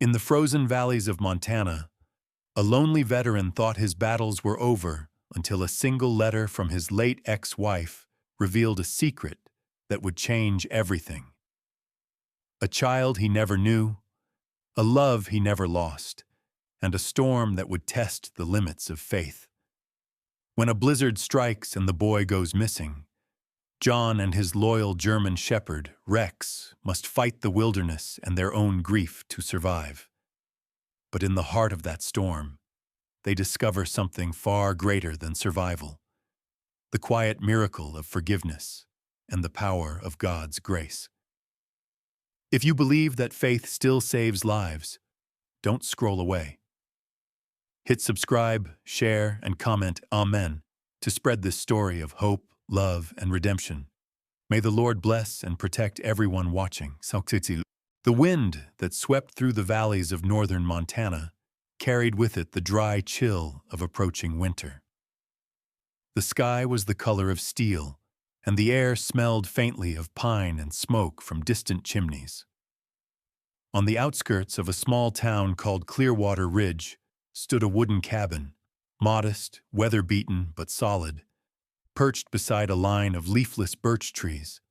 In the frozen valleys of Montana, a lonely veteran thought his battles were over until a single letter from his late ex-wife revealed a secret that would change everything. A child he never knew, a love he never lost, and a storm that would test the limits of faith. When a blizzard strikes and the boy goes missing, John and his loyal German shepherd, Rex, must fight the wilderness and their own grief to survive. But in the heart of that storm, they discover something far greater than survival: the quiet miracle of forgiveness and the power of God's grace. If you believe that faith still saves lives, don't scroll away. Hit subscribe, share, and comment Amen to spread this story of hope, love, and redemption. May the Lord bless and protect everyone watching. The wind that swept through the valleys of northern Montana carried with it the dry chill of approaching winter. The sky was the color of steel, and the air smelled faintly of pine and smoke from distant chimneys. On the outskirts of a small town called Clearwater Ridge stood a wooden cabin, modest, weather-beaten but solid, perched beside a line of leafless birch trees.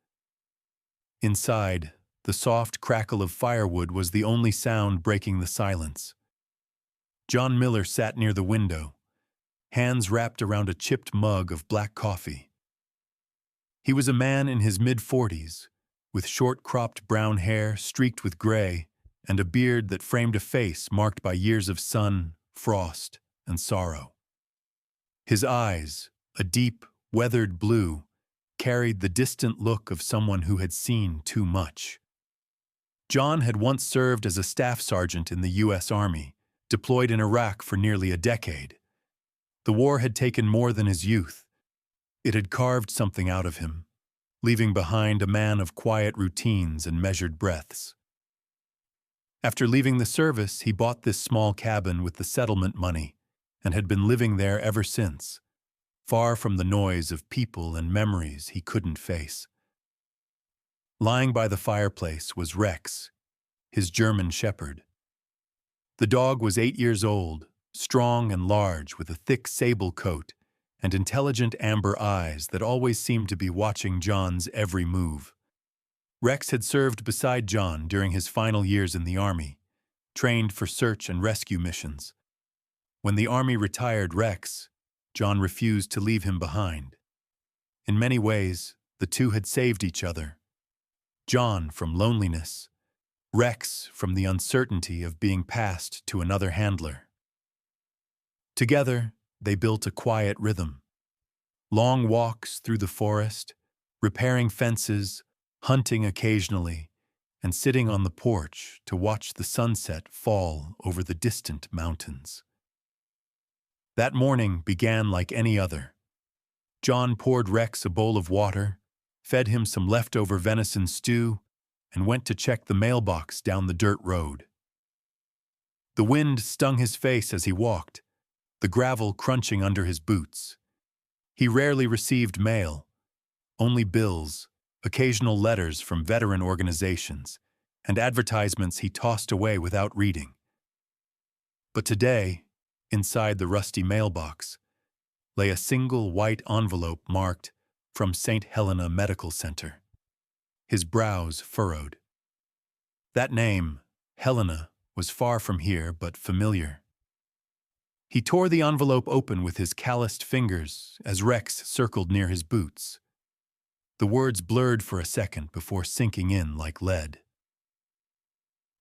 Inside, the soft crackle of firewood was the only sound breaking the silence. John Miller sat near the window, hands wrapped around a chipped mug of black coffee. He was a man in his mid-40s, with short-cropped brown hair streaked with gray and a beard that framed a face marked by years of sun, frost, and sorrow. His eyes, a deep, weathered blue, carried the distant look of someone who had seen too much. John had once served as a staff sergeant in the U.S. Army, deployed in Iraq for nearly a decade. The war had taken more than his youth. It had carved something out of him, leaving behind a man of quiet routines and measured breaths. After leaving the service, he bought this small cabin with the settlement money and had been living there ever since, far from the noise of people and memories he couldn't face. Lying by the fireplace was Rex, his German shepherd. The dog was 8 years old, strong and large, with a thick sable coat and intelligent amber eyes that always seemed to be watching John's every move. Rex had served beside John during his final years in the Army, trained for search and rescue missions. When the Army retired Rex, John refused to leave him behind. In many ways, the two had saved each other. John from loneliness, Rex from the uncertainty of being passed to another handler. Together, they built a quiet rhythm. Long walks through the forest, repairing fences, hunting occasionally, and sitting on the porch to watch the sunset fall over the distant mountains. That morning began like any other. John poured Rex a bowl of water, fed him some leftover venison stew, and went to check the mailbox down the dirt road. The wind stung his face as he walked, the gravel crunching under his boots. He rarely received mail, only bills, occasional letters from veteran organizations, and advertisements he tossed away without reading. But today, inside the rusty mailbox, lay a single white envelope marked "From St. Helena Medical Center." His brows furrowed. That name, Helena, was far from here but familiar. He tore the envelope open with his calloused fingers as Rex circled near his boots. The words blurred for a second before sinking in like lead.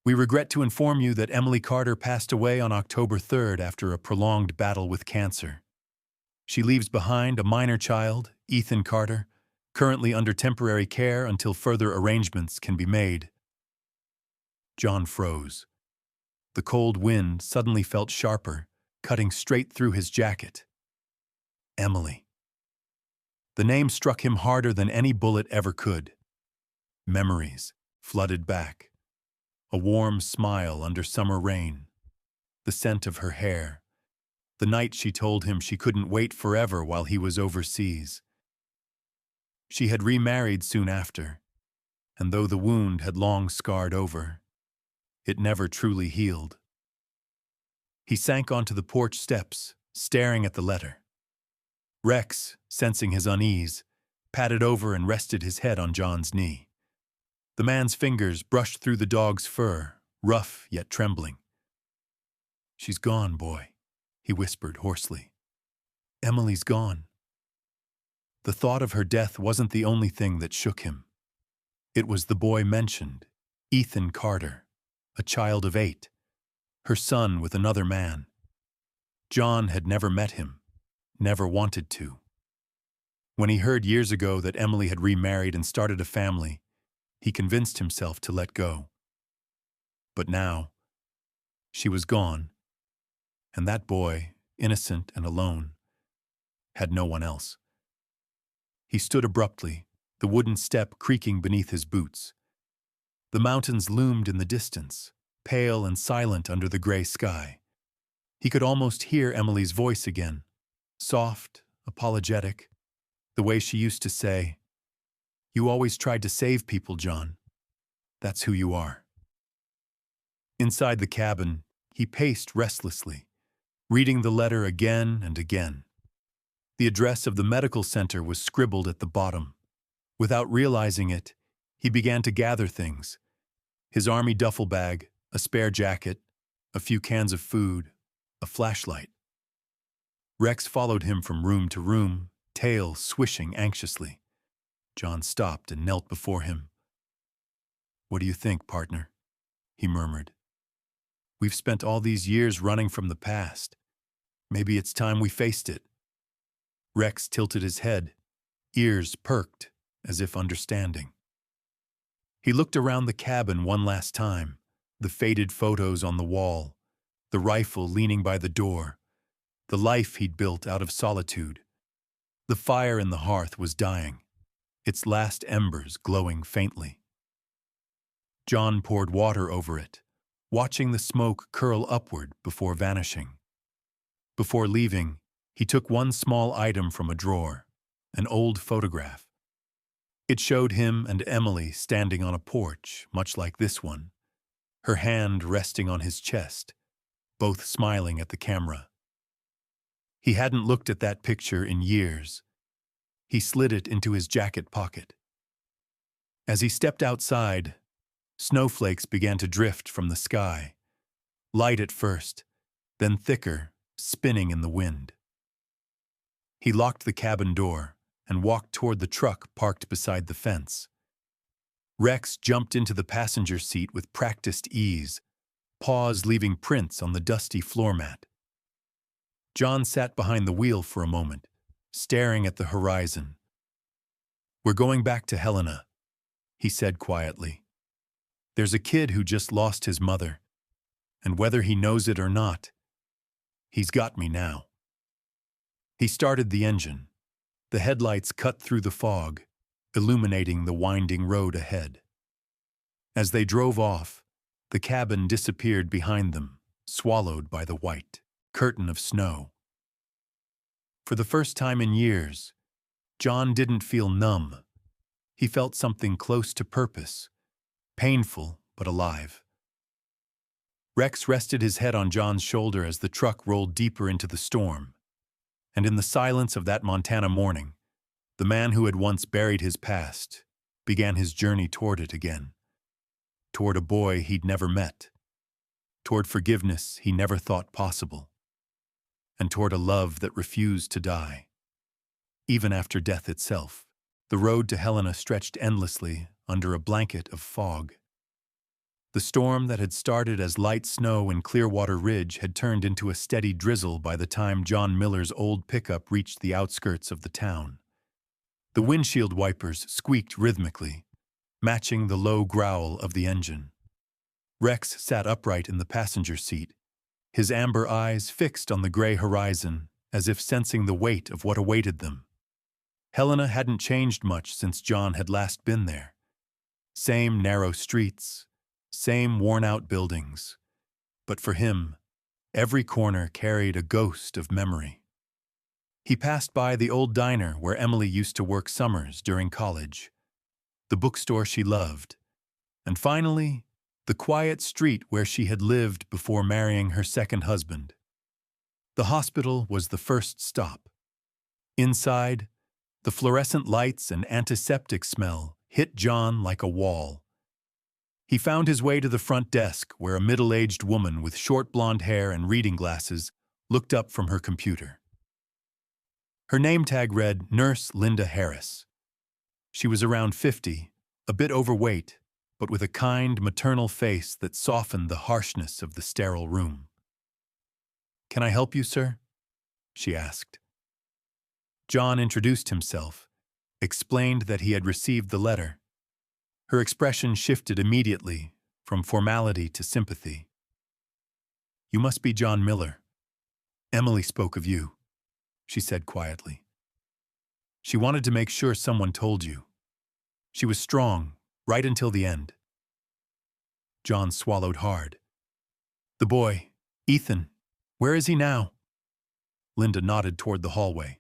"We regret to inform you that Emily Carter passed away on October 3rd after a prolonged battle with cancer. She leaves behind a minor child, Ethan Carter, currently under temporary care until further arrangements can be made." John froze. The cold wind suddenly felt sharper, cutting straight through his jacket. Emily. The name struck him harder than any bullet ever could. Memories flooded back. A warm smile under summer rain. The scent of her hair. The night she told him she couldn't wait forever while he was overseas. She had remarried soon after, and though the wound had long scarred over, it never truly healed. He sank onto the porch steps, staring at the letter. Rex, sensing his unease, padded over and rested his head on John's knee. The man's fingers brushed through the dog's fur, rough yet trembling. "She's gone, boy," he whispered hoarsely. "Emily's gone." The thought of her death wasn't the only thing that shook him. It was the boy mentioned, Ethan Carter, a child of 8, her son with another man. John had never met him, never wanted to. When he heard years ago that Emily had remarried and started a family, he convinced himself to let go. But now, she was gone, and that boy, innocent and alone, had no one else. He stood abruptly, the wooden step creaking beneath his boots. The mountains loomed in the distance, pale and silent under the gray sky. He could almost hear Emily's voice again, soft, apologetic, the way she used to say, "You always tried to save people, John. That's who you are." Inside the cabin, he paced restlessly, reading the letter again and again. The address of the medical center was scribbled at the bottom. Without realizing it, he began to gather things: his army duffel bag, a spare jacket, a few cans of food, a flashlight. Rex followed him from room to room, tail swishing anxiously. John stopped and knelt before him. "What do you think, partner?" he murmured. "We've spent all these years running from the past. Maybe it's time we faced it." Rex tilted his head, ears perked, as if understanding. He looked around the cabin one last time, the faded photos on the wall, the rifle leaning by the door, the life he'd built out of solitude. The fire in the hearth was dying, its last embers glowing faintly. John poured water over it, watching the smoke curl upward before vanishing. Before leaving, he took one small item from a drawer, an old photograph. It showed him and Emily standing on a porch, much like this one, her hand resting on his chest, both smiling at the camera. He hadn't looked at that picture in years. He slid it into his jacket pocket. As he stepped outside, snowflakes began to drift from the sky, light at first, then thicker, spinning in the wind. He locked the cabin door and walked toward the truck parked beside the fence. Rex jumped into the passenger seat with practiced ease, paws leaving prints on the dusty floor mat. John sat behind the wheel for a moment, staring at the horizon. "We're going back to Helena," he said quietly. "There's a kid who just lost his mother, and whether he knows it or not, he's got me now." He started the engine. The headlights cut through the fog, illuminating the winding road ahead. As they drove off, the cabin disappeared behind them, swallowed by the white curtain of snow. For the first time in years, John didn't feel numb. He felt something close to purpose, painful but alive. Rex rested his head on John's shoulder as the truck rolled deeper into the storm. And in the silence of that Montana morning, the man who had once buried his past began his journey toward it again. Toward a boy he'd never met. Toward forgiveness he never thought possible. And toward a love that refused to die. Even after death itself, the road to Helena stretched endlessly under a blanket of fog. The storm that had started as light snow in Clearwater Ridge had turned into a steady drizzle by the time John Miller's old pickup reached the outskirts of the town. The windshield wipers squeaked rhythmically, matching the low growl of the engine. Rex sat upright in the passenger seat, his amber eyes fixed on the gray horizon, as if sensing the weight of what awaited them. Helena hadn't changed much since John had last been there. Same narrow streets, same worn-out buildings, but for him, every corner carried a ghost of memory. He passed by the old diner where Emily used to work summers during college, the bookstore she loved, and finally, the quiet street where she had lived before marrying her second husband. The hospital was the first stop. Inside, the fluorescent lights and antiseptic smell hit John like a wall. He found his way to the front desk where a middle-aged woman with short blonde hair and reading glasses looked up from her computer. Her name tag read Nurse Linda Harris. She was around 50, a bit overweight, but with a kind, maternal face that softened the harshness of the sterile room. "Can I help you, sir?" she asked. John introduced himself, explained that he had received the letter. Her expression shifted immediately from formality to sympathy. "You must be John Miller. Emily spoke of you," she said quietly. "She wanted to make sure someone told you. She was strong, right until the end." John swallowed hard. "The boy, Ethan, where is he now?" Linda nodded toward the hallway.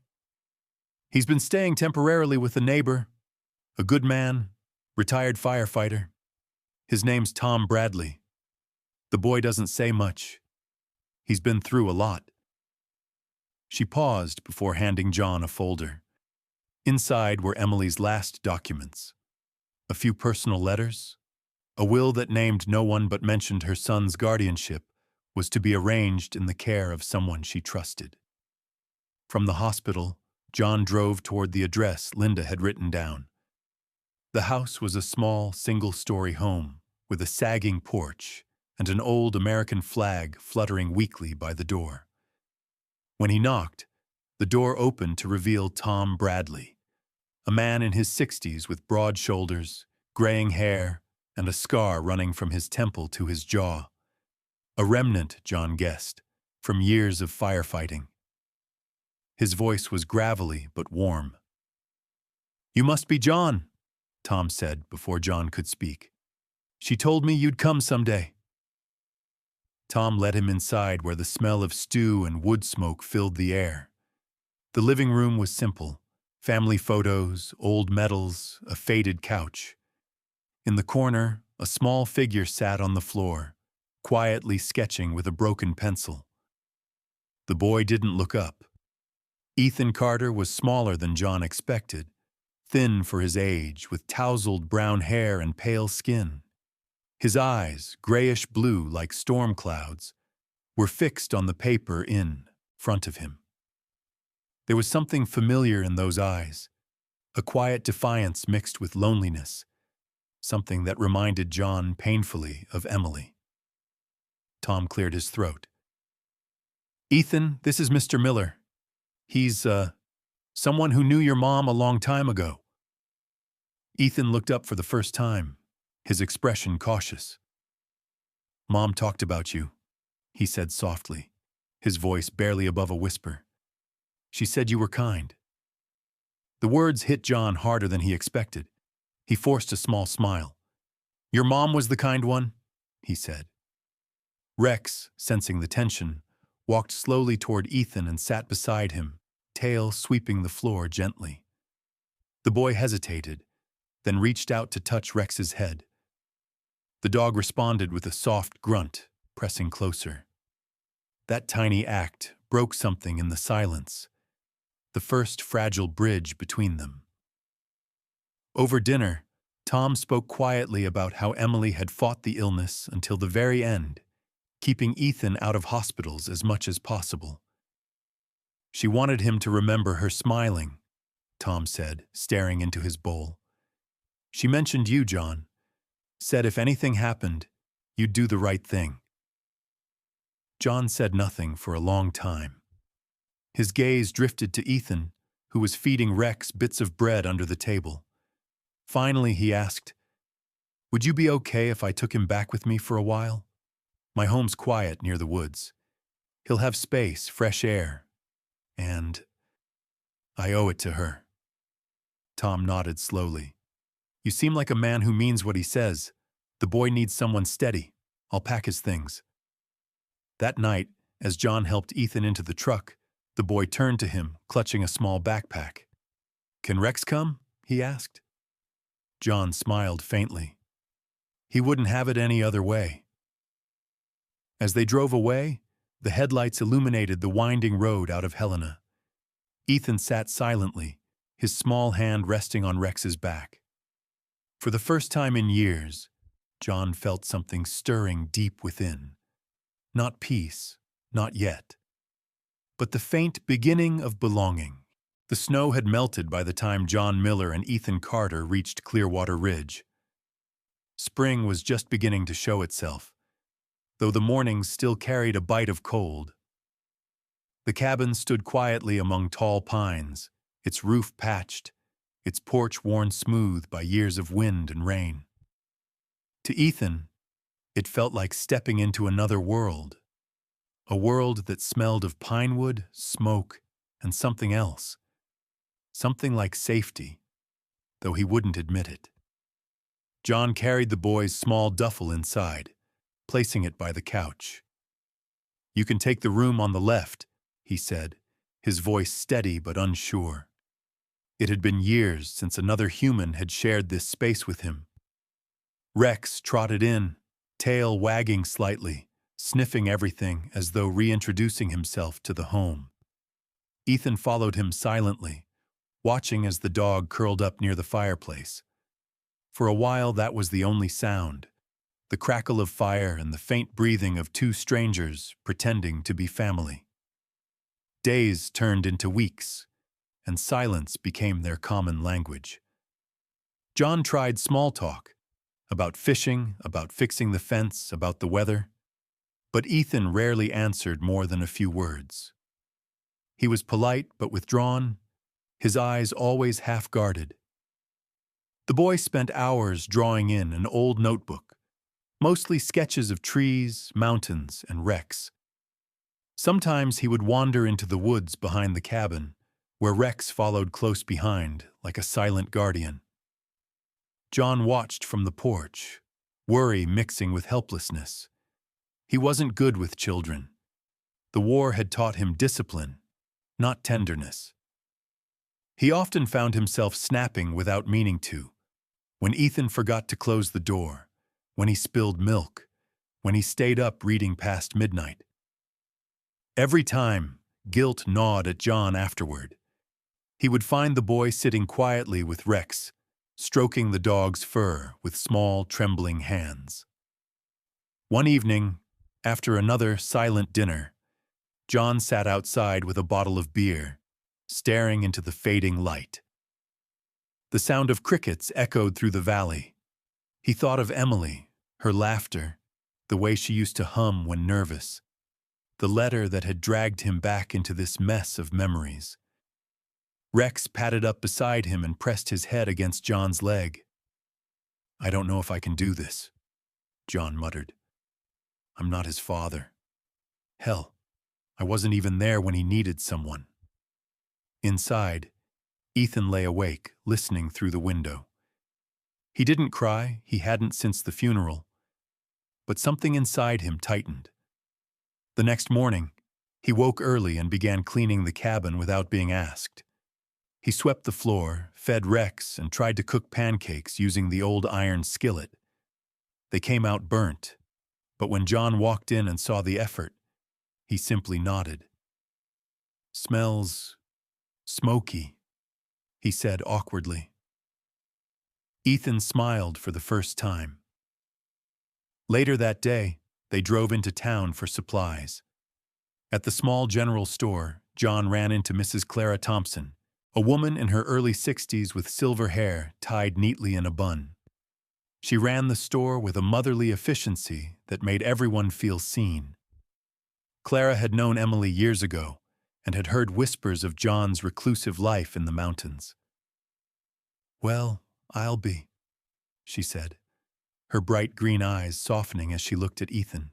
"He's been staying temporarily with a neighbor, a good man, retired firefighter. His name's Tom Bradley. The boy doesn't say much. He's been through a lot." She paused before handing John a folder. Inside were Emily's last documents. A few personal letters. A will that named no one but mentioned her son's guardianship was to be arranged in the care of someone she trusted. From the hospital, John drove toward the address Linda had written down. The house was a small, single-story home with a sagging porch and an old American flag fluttering weakly by the door. When he knocked, the door opened to reveal Tom Bradley, a man in his 60s with broad shoulders, graying hair, and a scar running from his temple to his jaw. A remnant, John guessed, from years of firefighting. His voice was gravelly but warm. "You must be John," Tom said before John could speak. "She told me you'd come someday." Tom led him inside where the smell of stew and wood smoke filled the air. The living room was simple. Family photos, old medals, a faded couch. In the corner, a small figure sat on the floor, quietly sketching with a broken pencil. The boy didn't look up. Ethan Carter was smaller than John expected, thin for his age, with tousled brown hair and pale skin. His eyes, grayish-blue like storm clouds, were fixed on the paper in front of him. There was something familiar in those eyes, a quiet defiance mixed with loneliness, something that reminded John painfully of Emily. Tom cleared his throat. "Ethan, this is Mr. Miller. He's, someone who knew your mom a long time ago." Ethan looked up for the first time, his expression cautious. "Mom talked about you," he said softly, his voice barely above a whisper. "She said you were kind." The words hit John harder than he expected. He forced a small smile. "Your mom was the kind one?" he said. Rex, sensing the tension, walked slowly toward Ethan and sat beside him, tail sweeping the floor gently. The boy hesitated, then reached out to touch Rex's head. The dog responded with a soft grunt, pressing closer. That tiny act broke something in the silence, the first fragile bridge between them. Over dinner, Tom spoke quietly about how Emily had fought the illness until the very end, keeping Ethan out of hospitals as much as possible. "She wanted him to remember her smiling," Tom said, staring into his bowl. "She mentioned you, John. Said if anything happened, you'd do the right thing." John said nothing for a long time. His gaze drifted to Ethan, who was feeding Rex bits of bread under the table. Finally, he asked, "Would you be okay if I took him back with me for a while? My home's quiet near the woods. He'll have space, fresh air, and I owe it to her." Tom nodded slowly. "You seem like a man who means what he says. The boy needs someone steady. I'll pack his things." That night, as John helped Ethan into the truck, the boy turned to him, clutching a small backpack. "Can Rex come?" he asked. John smiled faintly. He wouldn't have it any other way. As they drove away, the headlights illuminated the winding road out of Helena. Ethan sat silently, his small hand resting on Rex's back. For the first time in years, John felt something stirring deep within. Not peace, not yet, but the faint beginning of belonging. The snow had melted by the time John Miller and Ethan Carter reached Clearwater Ridge. Spring was just beginning to show itself, though the mornings still carried a bite of cold. The cabin stood quietly among tall pines, its roof patched, its porch worn smooth by years of wind and rain. To Ethan, it felt like stepping into another world, a world that smelled of pinewood, smoke, and something else, something like safety, though he wouldn't admit it. John carried the boy's small duffel inside, placing it by the couch. "You can take the room on the left," he said, his voice steady but unsure. It had been years since another human had shared this space with him. Rex trotted in, tail wagging slightly, sniffing everything as though reintroducing himself to the home. Ethan followed him silently, watching as the dog curled up near the fireplace. For a while that was the only sound, the crackle of fire and the faint breathing of two strangers pretending to be family. Days turned into weeks, and silence became their common language. John tried small talk, about fishing, about fixing the fence, about the weather, but Ethan rarely answered more than a few words. He was polite but withdrawn, his eyes always half-guarded. The boy spent hours drawing in an old notebook, mostly sketches of trees, mountains, and Rex. Sometimes he would wander into the woods behind the cabin, where Rex followed close behind, like a silent guardian. John watched from the porch, worry mixing with helplessness. He wasn't good with children. The war had taught him discipline, not tenderness. He often found himself snapping without meaning to, when Ethan forgot to close the door, when he spilled milk, when he stayed up reading past midnight. Every time, guilt gnawed at John afterward. He would find the boy sitting quietly with Rex, stroking the dog's fur with small, trembling hands. One evening, after another silent dinner, John sat outside with a bottle of beer, staring into the fading light. The sound of crickets echoed through the valley. He thought of Emily, her laughter, the way she used to hum when nervous, the letter that had dragged him back into this mess of memories. Rex padded up beside him and pressed his head against John's leg. "I don't know if I can do this," John muttered. "I'm not his father. Hell, I wasn't even there when he needed someone." Inside, Ethan lay awake, listening through the window. He didn't cry, he hadn't since the funeral, but something inside him tightened. The next morning, he woke early and began cleaning the cabin without being asked. He swept the floor, fed Rex, and tried to cook pancakes using the old iron skillet. They came out burnt, but when John walked in and saw the effort, he simply nodded. "Smells smoky," he said awkwardly. Ethan smiled for the first time. Later that day, they drove into town for supplies. At the small general store, John ran into Mrs. Clara Thompson, a woman in her early 60s with silver hair tied neatly in a bun. She ran the store with a motherly efficiency that made everyone feel seen. Clara had known Emily years ago and had heard whispers of John's reclusive life in the mountains. "Well, I'll be," she said, her bright green eyes softening as she looked at Ethan.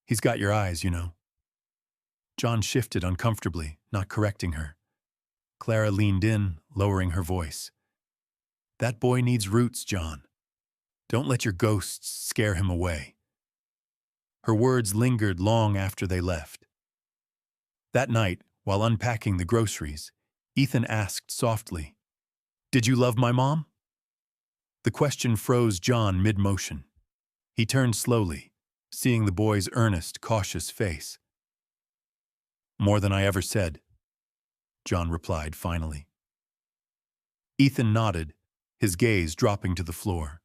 "He's got your eyes, you know." John shifted uncomfortably, not correcting her. Clara leaned in, lowering her voice. "That boy needs roots, John. Don't let your ghosts scare him away." Her words lingered long after they left. That night, while unpacking the groceries, Ethan asked softly, "Did you love my mom?" The question froze John mid-motion. He turned slowly, seeing the boy's earnest, cautious face. "More than I ever said," John replied finally. Ethan nodded, his gaze dropping to the floor.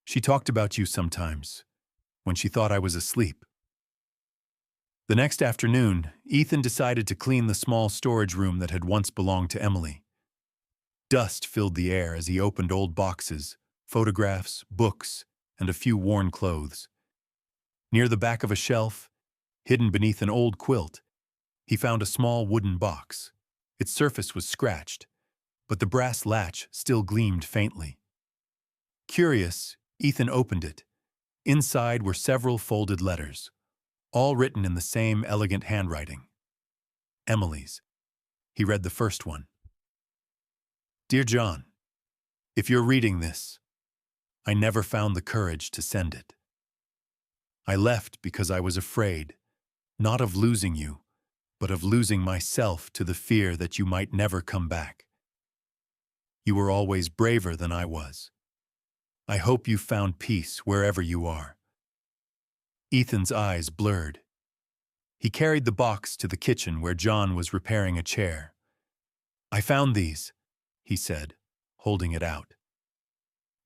"She talked about you sometimes, when she thought I was asleep." The next afternoon, Ethan decided to clean the small storage room that had once belonged to Emily. Dust filled the air as he opened old boxes, photographs, books, and a few worn clothes. Near the back of a shelf, hidden beneath an old quilt, he found a small wooden box. Its surface was scratched, but the brass latch still gleamed faintly. Curious, Ethan opened it. Inside were several folded letters, all written in the same elegant handwriting. Emily's. He read the first one. "Dear John, if you're reading this, I never found the courage to send it. I left because I was afraid, not of losing you, but of losing myself to the fear that you might never come back. You were always braver than I was. I hope you found peace wherever you are." Ethan's eyes blurred. He carried the box to the kitchen where John was repairing a chair. "I found these," he said, holding it out.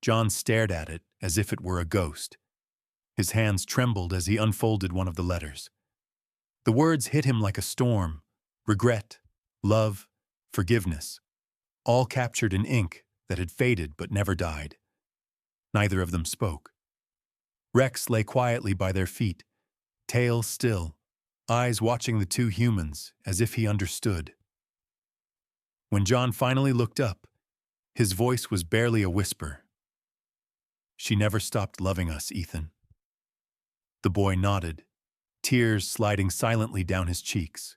John stared at it as if it were a ghost. His hands trembled as he unfolded one of the letters. The words hit him like a storm: regret, love, forgiveness, all captured in ink that had faded but never died. Neither of them spoke. Rex lay quietly by their feet, tail still, eyes watching the two humans as if he understood. When John finally looked up, his voice was barely a whisper. "She never stopped loving us, Ethan." The boy nodded, tears sliding silently down his cheeks.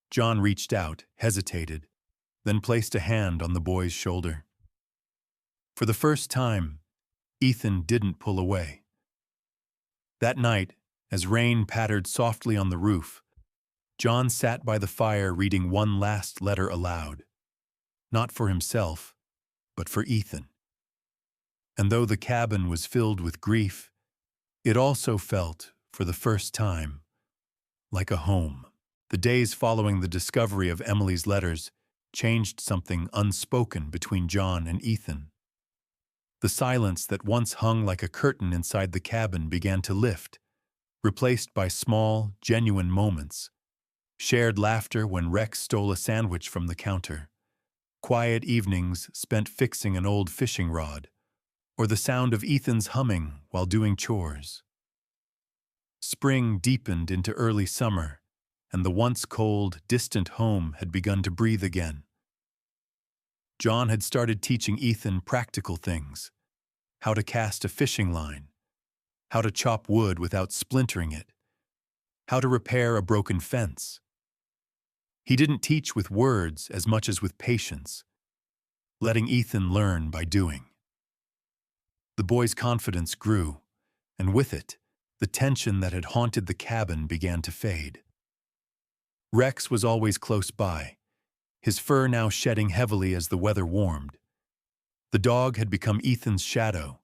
John reached out, hesitated, then placed a hand on the boy's shoulder. For the first time, Ethan didn't pull away. That night, as rain pattered softly on the roof, John sat by the fire reading one last letter aloud. Not for himself, but for Ethan. And though the cabin was filled with grief, it also felt, for the first time, like a home. The days following the discovery of Emily's letters changed something unspoken between John and Ethan. The silence that once hung like a curtain inside the cabin began to lift, replaced by small, genuine moments. Shared laughter when Rex stole a sandwich from the counter, quiet evenings spent fixing an old fishing rod, or the sound of Ethan's humming while doing chores. Spring deepened into early summer, and the once cold, distant home had begun to breathe again. John had started teaching Ethan practical things: how to cast a fishing line, how to chop wood without splintering it, how to repair a broken fence. He didn't teach with words as much as with patience, letting Ethan learn by doing. The boy's confidence grew, and with it, the tension that had haunted the cabin began to fade. Rex was always close by, his fur now shedding heavily as the weather warmed. The dog had become Ethan's shadow,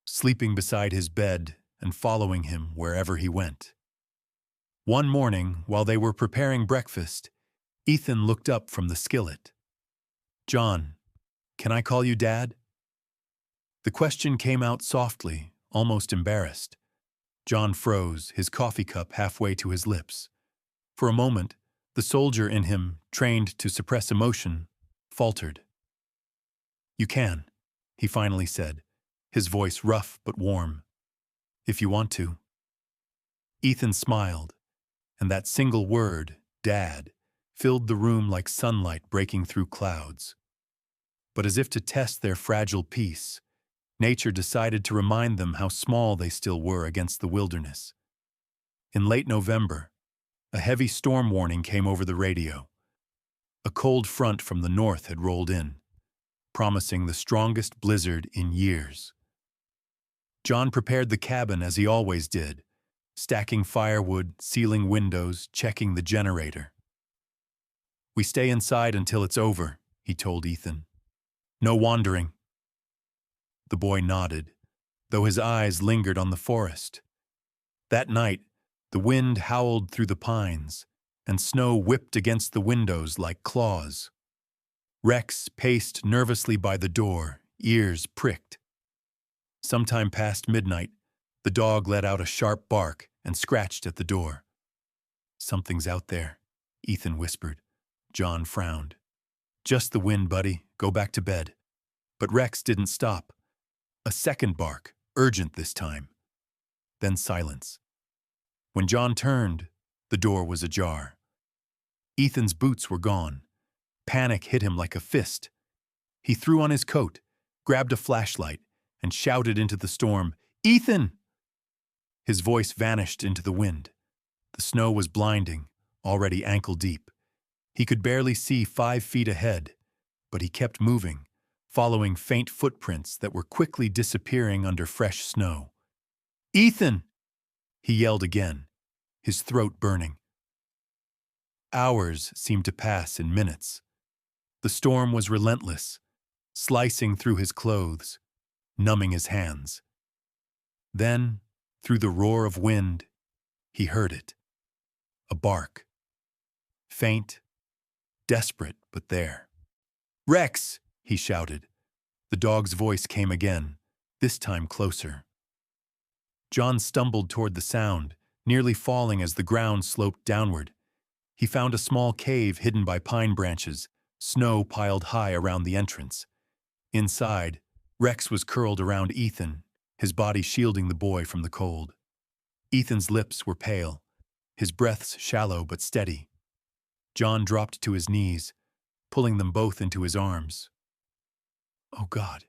sleeping beside his bed and following him wherever he went. One morning, while they were preparing breakfast, Ethan looked up from the skillet. "John, can I call you Dad?" The question came out softly, almost embarrassed. John froze, his coffee cup halfway to his lips. For a moment, the soldier in him, trained to suppress emotion, faltered. "You can," he finally said, his voice rough but warm. "If you want to." Ethan smiled, and that single word, Dad, filled the room like sunlight breaking through clouds. But as if to test their fragile peace, nature decided to remind them how small they still were against the wilderness. In late November, a heavy storm warning came over the radio. A cold front from the north had rolled in, promising the strongest blizzard in years. John prepared the cabin as he always did, stacking firewood, sealing windows, checking the generator. "We stay inside until it's over," he told Ethan. "No wandering." The boy nodded, though his eyes lingered on the forest. That night, the wind howled through the pines, and snow whipped against the windows like claws. Rex paced nervously by the door, ears pricked. Sometime past midnight, the dog let out a sharp bark and scratched at the door. "Something's out there," Ethan whispered. John frowned. "Just the wind, buddy. Go back to bed." But Rex didn't stop. A second bark, urgent this time. Then silence. When John turned, the door was ajar. Ethan's boots were gone. Panic hit him like a fist. He threw on his coat, grabbed a flashlight, and shouted into the storm, "Ethan!" His voice vanished into the wind. The snow was blinding, already ankle-deep. He could barely see 5 feet ahead, but he kept moving, following faint footprints that were quickly disappearing under fresh snow. "Ethan!" he yelled again, his throat burning. Hours seemed to pass in minutes. The storm was relentless, slicing through his clothes, numbing his hands. Then, through the roar of wind, he heard it. A bark. Faint, desperate, but there. "Rex!" he shouted. The dog's voice came again, this time closer. John stumbled toward the sound, nearly falling as the ground sloped downward. He found a small cave hidden by pine branches, snow piled high around the entrance. Inside, Rex was curled around Ethan, his body shielding the boy from the cold. Ethan's lips were pale, his breaths shallow but steady. John dropped to his knees, pulling them both into his arms. "Oh God,"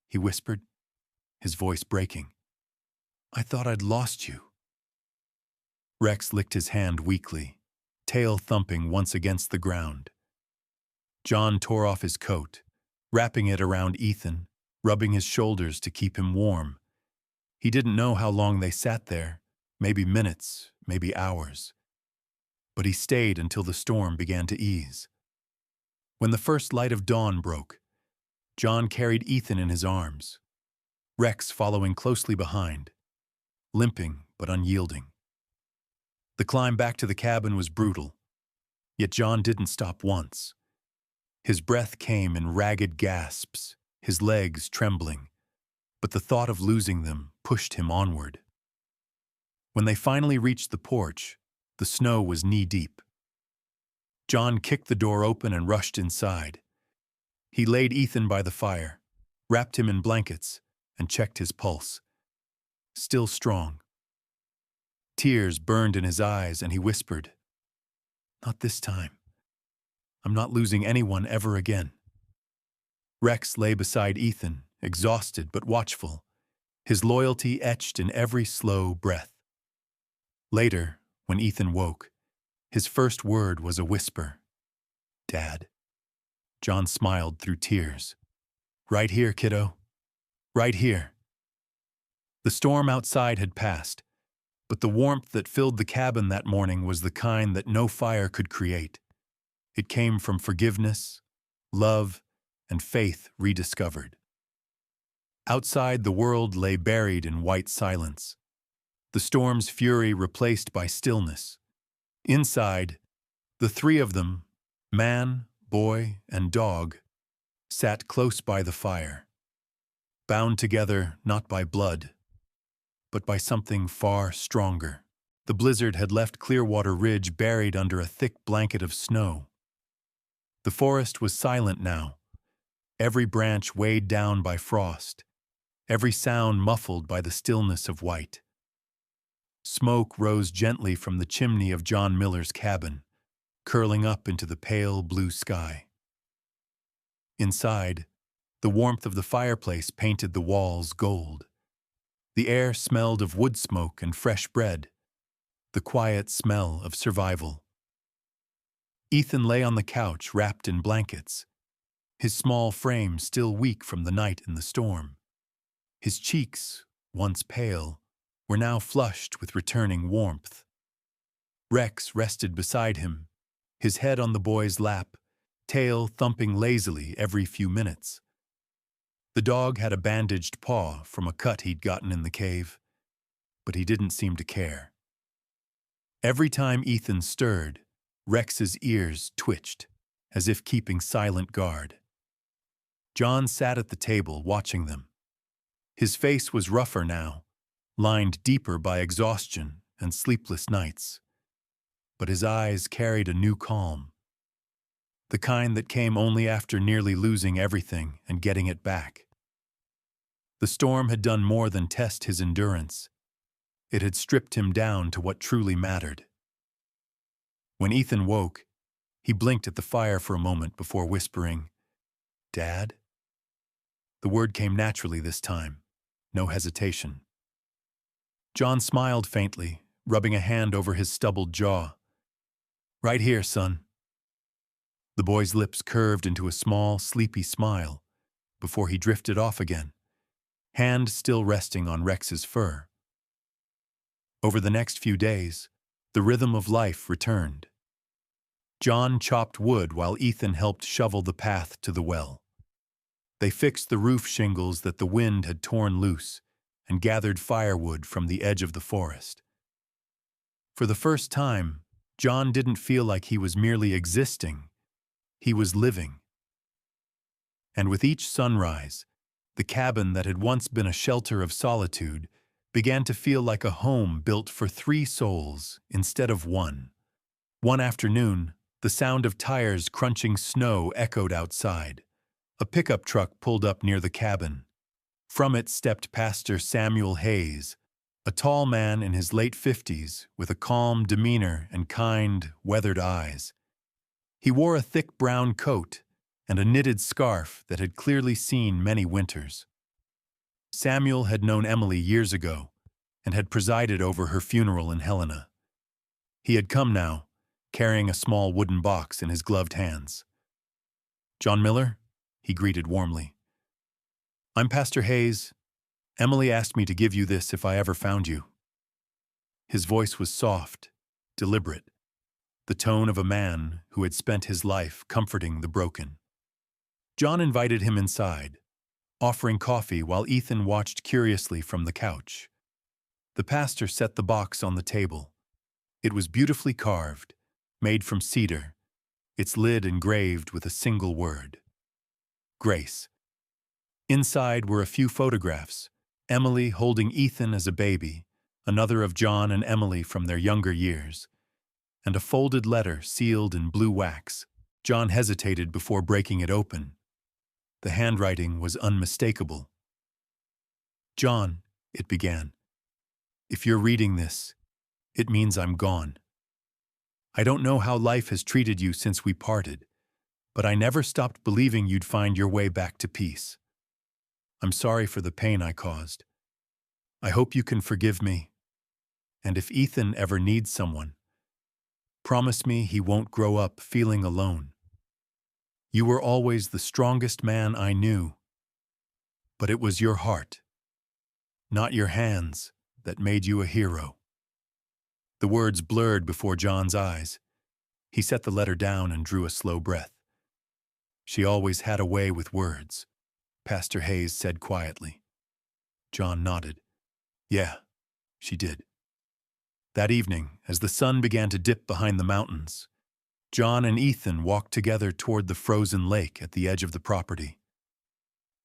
he whispered, his voice breaking. "I thought I'd lost you." Rex licked his hand weakly, tail thumping once against the ground. John tore off his coat, wrapping it around Ethan, rubbing his shoulders to keep him warm. He didn't know how long they sat there, maybe minutes, maybe hours. But he stayed until the storm began to ease. When the first light of dawn broke, John carried Ethan in his arms, Rex following closely behind, limping but unyielding. The climb back to the cabin was brutal, yet John didn't stop once. His breath came in ragged gasps, his legs trembling, but the thought of losing them pushed him onward. When they finally reached the porch, the snow was knee-deep. John kicked the door open and rushed inside. He laid Ethan by the fire, wrapped him in blankets, and checked his pulse. Still strong. Tears burned in his eyes, and he whispered, "Not this time. I'm not losing anyone ever again." Rex lay beside Ethan, exhausted but watchful, his loyalty etched in every slow breath. Later, when Ethan woke, his first word was a whisper, "Dad." John smiled through tears. "Right here, kiddo. Right here." The storm outside had passed, but the warmth that filled the cabin that morning was the kind that no fire could create. It came from forgiveness, love, and faith rediscovered. Outside, the world lay buried in white silence, the storm's fury replaced by stillness. Inside, the three of them, man, boy, and dog, sat close by the fire, bound together not by blood, but by something far stronger. The blizzard had left Clearwater Ridge buried under a thick blanket of snow. The forest was silent now, every branch weighed down by frost, every sound muffled by the stillness of white. Smoke rose gently from the chimney of John Miller's cabin, curling up into the pale blue sky. Inside, the warmth of the fireplace painted the walls gold. The air smelled of wood smoke and fresh bread, the quiet smell of survival. Ethan lay on the couch wrapped in blankets, his small frame still weak from the night in the storm. His cheeks, once pale, were now flushed with returning warmth. Rex rested beside him, his head on the boy's lap, tail thumping lazily every few minutes. The dog had a bandaged paw from a cut he'd gotten in the cave, but he didn't seem to care. Every time Ethan stirred, Rex's ears twitched, as if keeping silent guard. John sat at the table watching them. His face was rougher now, lined deeper by exhaustion and sleepless nights. But his eyes carried a new calm, the kind that came only after nearly losing everything and getting it back. The storm had done more than test his endurance. It had stripped him down to what truly mattered. When Ethan woke, he blinked at the fire for a moment before whispering, "Dad?" The word came naturally this time, no hesitation. John smiled faintly, rubbing a hand over his stubbled jaw. "Right here, son." The boy's lips curved into a small, sleepy smile before he drifted off again, hand still resting on Rex's fur. Over the next few days, the rhythm of life returned. John chopped wood while Ethan helped shovel the path to the well. They fixed the roof shingles that the wind had torn loose and gathered firewood from the edge of the forest. For the first time, John didn't feel like he was merely existing. He was living. And with each sunrise, the cabin that had once been a shelter of solitude began to feel like a home built for 3 souls instead of 1. One afternoon, the sound of tires crunching snow echoed outside. A pickup truck pulled up near the cabin. From it stepped Pastor Samuel Hayes, a tall man in his late 50s with a calm demeanor and kind, weathered eyes. He wore a thick brown coat and a knitted scarf that had clearly seen many winters. Samuel had known Emily years ago and had presided over her funeral in Helena. He had come now, carrying a small wooden box in his gloved hands. "John Miller?" he greeted warmly. "I'm Pastor Hayes. Emily asked me to give you this if I ever found you." His voice was soft, deliberate, the tone of a man who had spent his life comforting the broken. John invited him inside, offering coffee while Ethan watched curiously from the couch. The pastor set the box on the table. It was beautifully carved, made from cedar, its lid engraved with a single word: Grace. Inside were a few photographs, Emily holding Ethan as a baby, another of John and Emily from their younger years, and a folded letter sealed in blue wax. John hesitated before breaking it open. The handwriting was unmistakable. "John," it began, "if you're reading this, it means I'm gone. I don't know how life has treated you since we parted, but I never stopped believing you'd find your way back to peace. I'm sorry for the pain I caused. I hope you can forgive me. And if Ethan ever needs someone, promise me he won't grow up feeling alone. You were always the strongest man I knew, but it was your heart, not your hands, that made you a hero." The words blurred before John's eyes. He set the letter down and drew a slow breath. "She always had a way with words," Pastor Hayes said quietly. John nodded. "Yeah, she did." That evening, as the sun began to dip behind the mountains, John and Ethan walked together toward the frozen lake at the edge of the property.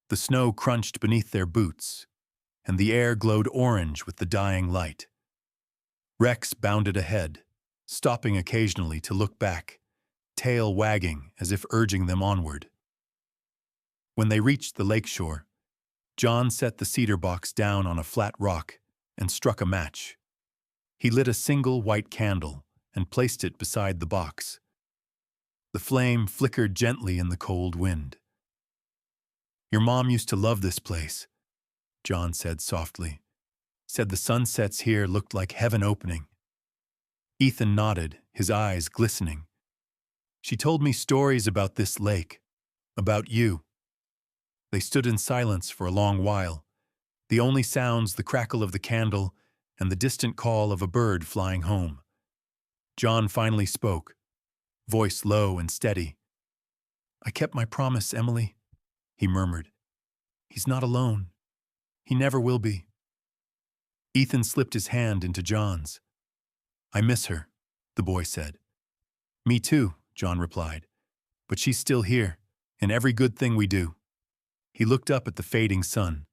The snow crunched beneath their boots, and the air glowed orange with the dying light. Rex bounded ahead, stopping occasionally to look back, tail wagging as if urging them onward. When they reached the lakeshore, John set the cedar box down on a flat rock and struck a match. He lit a single white candle and placed it beside the box. The flame flickered gently in the cold wind. "Your mom used to love this place," John said softly. "Said the sunsets here looked like heaven opening." Ethan nodded, his eyes glistening. "She told me stories about this lake, about you." They stood in silence for a long while, the only sounds the crackle of the candle and the distant call of a bird flying home. John finally spoke, voice low and steady. "I kept my promise, Emily," he murmured. He's not alone. He never will be. Ethan slipped his hand into John's. I miss her, the boy said. Me too, John replied. But she's still here, in every good thing we do. He looked up at the fading sun.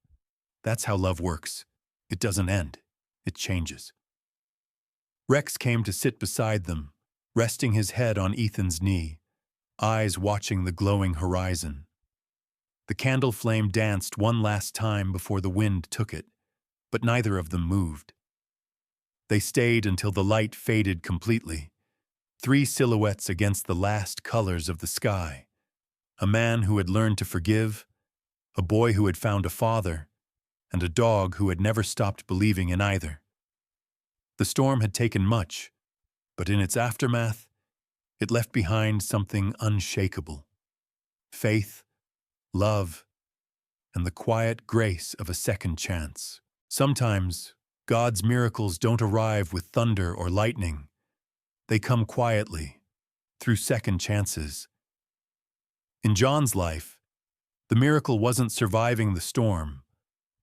That's how love works. It doesn't end. It changes. Rex came to sit beside them, resting his head on Ethan's knee, eyes watching the glowing horizon. The candle flame danced one last time before the wind took it, but neither of them moved. They stayed until the light faded completely, 3 silhouettes against the last colors of the sky. A man who had learned to forgive, a boy who had found a father, and a dog who had never stopped believing in either. The storm had taken much, but in its aftermath, it left behind something unshakable. Faith, love, and the quiet grace of a second chance. Sometimes, God's miracles don't arrive with thunder or lightning. They come quietly, through second chances. In John's life, the miracle wasn't surviving the storm,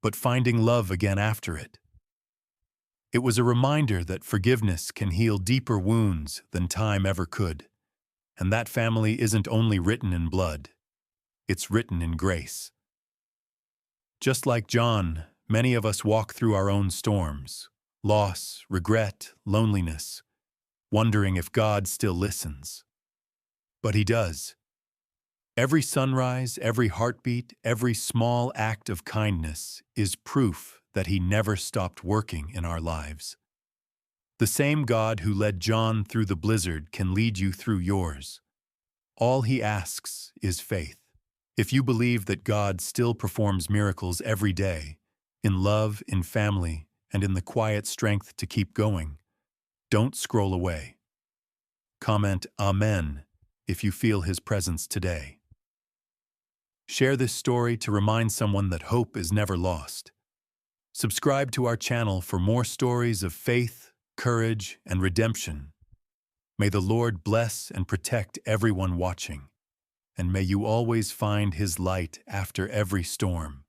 but finding love again after it. It was a reminder that forgiveness can heal deeper wounds than time ever could, and that family isn't only written in blood, it's written in grace. Just like John, many of us walk through our own storms, loss, regret, loneliness, wondering if God still listens. But He does. Every sunrise, every heartbeat, every small act of kindness is proof that He never stopped working in our lives. The same God who led John through the blizzard can lead you through yours. All He asks is faith. If you believe that God still performs miracles every day, in love, in family, and in the quiet strength to keep going, don't scroll away. Comment Amen if you feel His presence today. Share this story to remind someone that hope is never lost. Subscribe to our channel for more stories of faith, courage, and redemption. May the Lord bless and protect everyone watching, and may you always find His light after every storm.